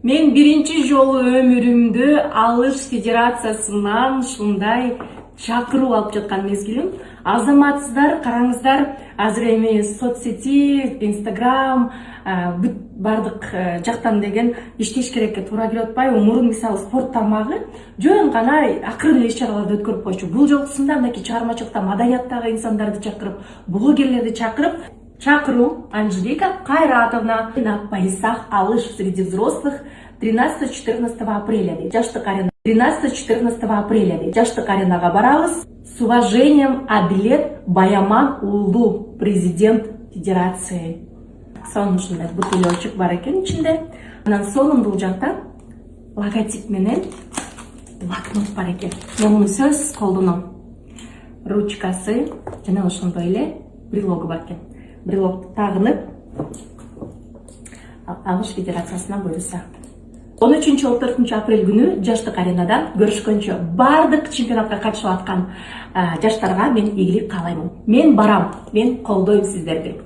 Мен биринчи жолу өмүрүмдө Алыш Федерациясынан ушундай чакыруу алып жаткан мезгилим. Азаматсыздар, караңыздар, азыр эми соцсети, Инстаграм, бүт бардык жактан деген иштеш керекке туура келип атпайбы? Мурун мисалы спорт тармагы жөн гана акырын эле иш-чараларды өткөрүп койчу. Бул жолкусунда мынакей чыгармачылыкта маданияттагы инсандарды чакырып, блогерлерди чакырып, чакыруу Анжелика Кайратовна на поясах Алыш среди взрослых 13-14 апреля. Жаштык арена 13-14 апреля. Жаштык аренага барабыз. С уважением, Адилет Баяман уулу, президент Федерации. Сонун ушундай бутылёчок бар экен ичинде. Анан сонун бул жакта логотип менен блокнот бар экен. Мен муну сөзсүз колдоном. Ручкасы жана ошондой эле брелогу бар экен. Брелогду тагынып Алыш Федерациясына буюрса. 13-14 апрель күнү жаштык аренадан көрүшкөнчө бардык чемпионатка катышып аткан жаштарга мен ийгилик каалаймын. Мен барам, мен колдойм сиздерди.